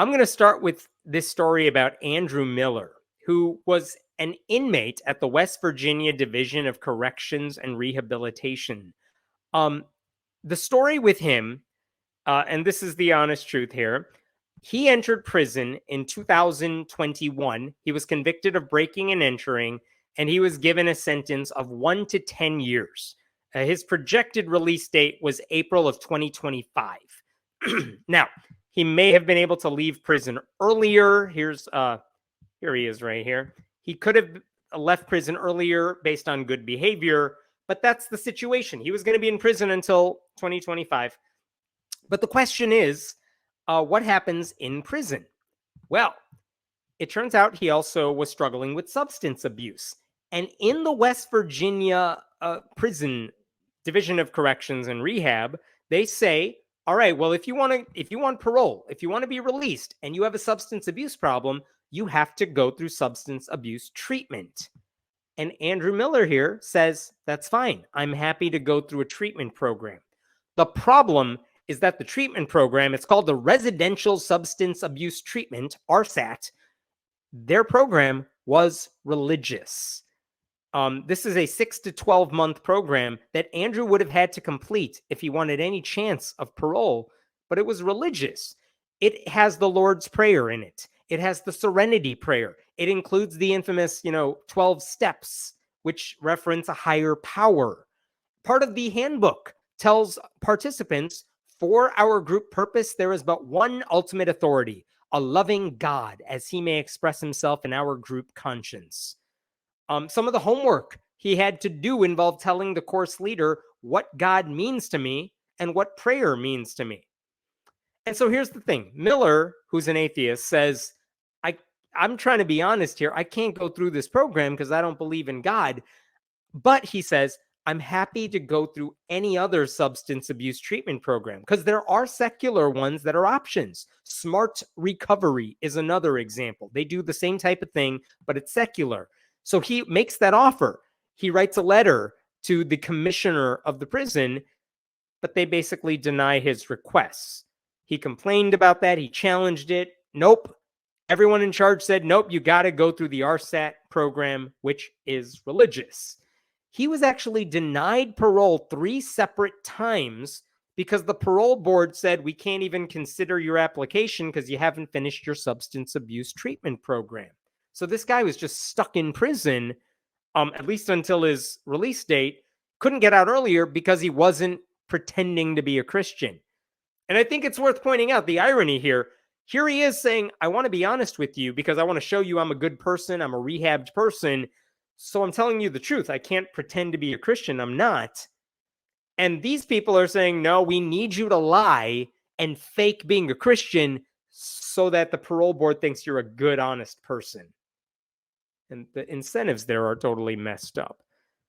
I'm going to start with this story about Andrew Miller, who was an inmate at the West Virginia Division of Corrections and Rehabilitation. The story with him, and this is the honest truth here, he entered prison in 2021. He was convicted of breaking and entering, and he was given a sentence of 1 to 10 years. His projected release date was April of 2025. Now, he may have been able to leave prison earlier. Here he is right here. He could have left prison earlier based on good behavior, but that's the situation. He was going to be in prison until 2025. But the question is, what happens in prison? Well, it turns out he also was struggling with substance abuse. And in the West Virginia prison Division of Corrections and Rehab, they say, all right, well, if you want parole, if you want to be released and you have a substance abuse problem, you have to go through substance abuse treatment. And Andrew Miller here says, that's fine. I'm happy to go through a treatment program. The problem is that the treatment program, it's called the Residential Substance Abuse Treatment, RSAT. Their program was religious. This is a 6 to 12 month program that Andrew would have had to complete if he wanted any chance of parole, but it was religious. It has the Lord's Prayer in it. It has the Serenity Prayer. It includes the infamous, 12 steps, which reference a higher power. Part of the handbook tells participants, for our group purpose, there is but one ultimate authority, a loving God, as he may express himself in our group conscience. Some of the homework he had to do involved telling the course leader what God means to me and what prayer means to me. And so here's the thing. Miller, who's an atheist, says, I'm trying to be honest here. I can't go through this program because I don't believe in God. But he says, I'm happy to go through any other substance abuse treatment program because there are secular ones that are options. Smart Recovery is another example. They do the same type of thing, but it's secular. So he makes that offer. He writes a letter to the commissioner of the prison, but they basically deny his requests. He complained about that. He challenged it. Nope. Everyone in charge said, nope, you got to go through the RSAT program, which is religious. He was actually denied parole 3 separate times because the parole board said, we can't even consider your application because you haven't finished your substance abuse treatment program. So this guy was just stuck in prison, at least until his release date, couldn't get out earlier because he wasn't pretending to be a Christian. And I think it's worth pointing out the irony here. Here he is saying, I want to be honest with you because I want to show you I'm a good person. I'm a rehabbed person. So I'm telling you the truth. I can't pretend to be a Christian. I'm not. And these people are saying, no, we need you to lie and fake being a Christian so that the parole board thinks you're a good, honest person. And the incentives there are totally messed up.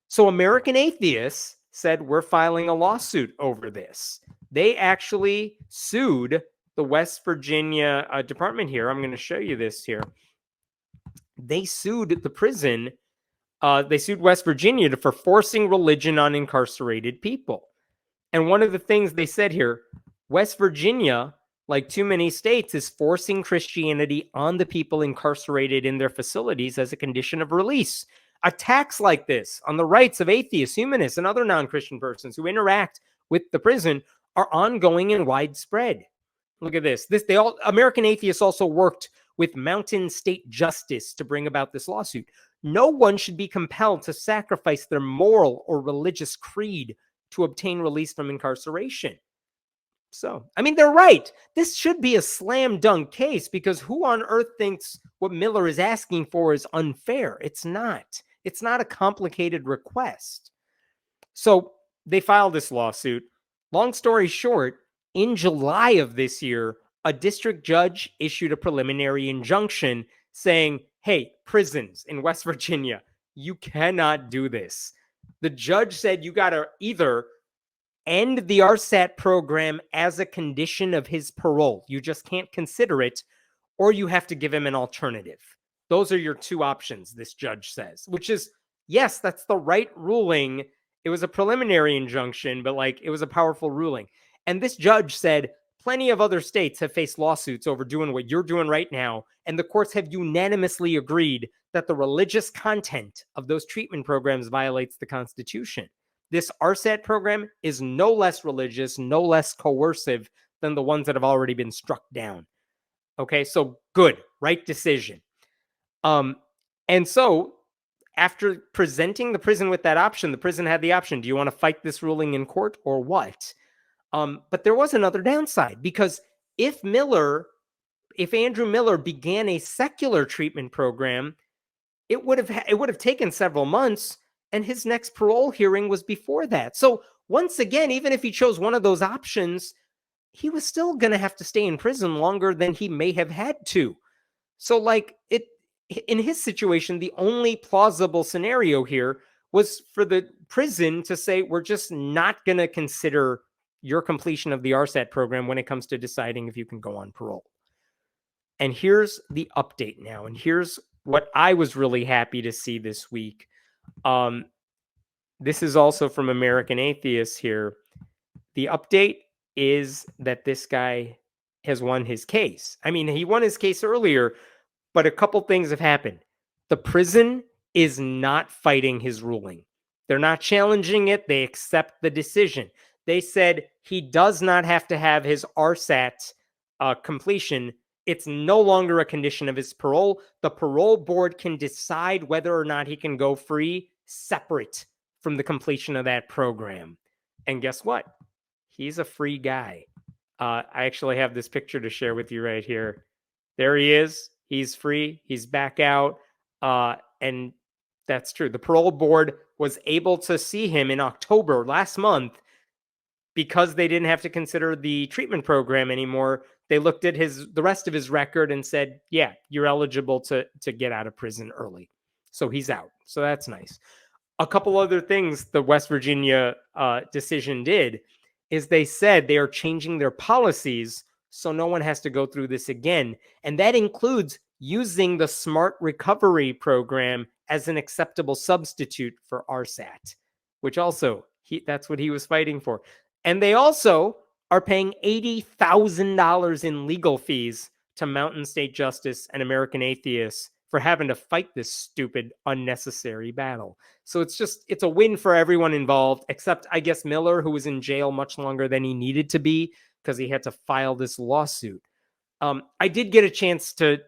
So American Atheists said, we're filing a lawsuit over this. They actually sued the West Virginia department here. I'm going to show you this here. They sued the prison. They sued West Virginia for forcing religion on incarcerated people. And one of the things they said here, West Virginia, like too many states, is forcing Christianity on the people incarcerated in their facilities as a condition of release. Attacks like this on the rights of atheists, humanists, and other non-Christian persons who interact with the prison are ongoing and widespread. Look at this. American Atheists also worked with Mountain State Justice to bring about this lawsuit. No one should be compelled to sacrifice their moral or religious creed to obtain release from incarceration. So, I mean, they're right. This should be a slam dunk case because who on earth thinks what Miller is asking for is unfair? It's not. It's not a complicated request. So they filed this lawsuit. Long story short, in July of this year, a district judge issued a preliminary injunction saying, hey, prisons in West Virginia, you cannot do this. The judge said you got to either end the RSAT program as a condition of his parole. You just can't consider it, or you have to give him an alternative. Those are your two options, this judge says, which is, yes, that's the right ruling. It was a preliminary injunction, but it was a powerful ruling. And this judge said, plenty of other states have faced lawsuits over doing what you're doing right now, and the courts have unanimously agreed that the religious content of those treatment programs violates the Constitution. This RSAT program is no less religious, no less coercive than the ones that have already been struck down. Okay, so good, right decision. And so after presenting the prison with that option, the prison had the option: do you want to fight this ruling in court or what? But there was another downside, because if Andrew Miller began a secular treatment program, it would have taken several months, and his next parole hearing was before that. So once again, even if he chose one of those options, he was still going to have to stay in prison longer than he may have had to. So in his situation, the only plausible scenario here was for the prison to say, we're just not going to consider your completion of the RSAT program when it comes to deciding if you can go on parole. And here's the update now. And here's what I was really happy to see this week. This is also from American Atheist here. The update is that this guy has won his case. I mean, he won his case earlier, but a couple things have happened. The prison is not fighting his ruling. They're not challenging it. They accept the decision. They said he does not have to have his RSAT completion. It's no longer a condition of his parole. The parole board can decide whether or not he can go free separate from the completion of that program. And guess what? He's a free guy. I actually have this picture to share with you right here. There he is. He's free. He's back out. And that's true. The parole board was able to see him in October last month because they didn't have to consider the treatment program anymore. They looked at the rest of his record and said, yeah, you're eligible to get out of prison early. So he's out. So that's nice. A couple other things the West Virginia decision did is they said they are changing their policies so no one has to go through this again. And that includes using the Smart Recovery program as an acceptable substitute for RSAT, which also, that's what he was fighting for. And they also are paying $80,000 in legal fees to Mountain State Justice and American Atheists for having to fight this stupid, unnecessary battle. So it's a win for everyone involved, except I guess Miller, who was in jail much longer than he needed to be because he had to file this lawsuit. I did get a chance to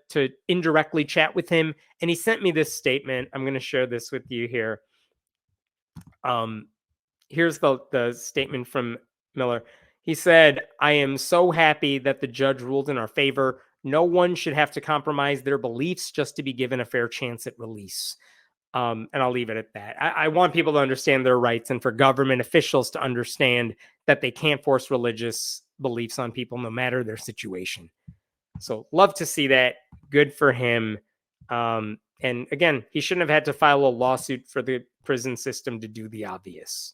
indirectly chat with him, and he sent me this statement. I'm going to share this with you here. Here's the statement from Miller. He said, "I am so happy that the judge ruled in our favor. No one should have to compromise their beliefs just to be given a fair chance at release." And I'll leave it at that. I want people to understand their rights, and for government officials to understand that they can't force religious beliefs on people no matter their situation. So love to see that. Good for him. And again, he shouldn't have had to file a lawsuit for the prison system to do the obvious.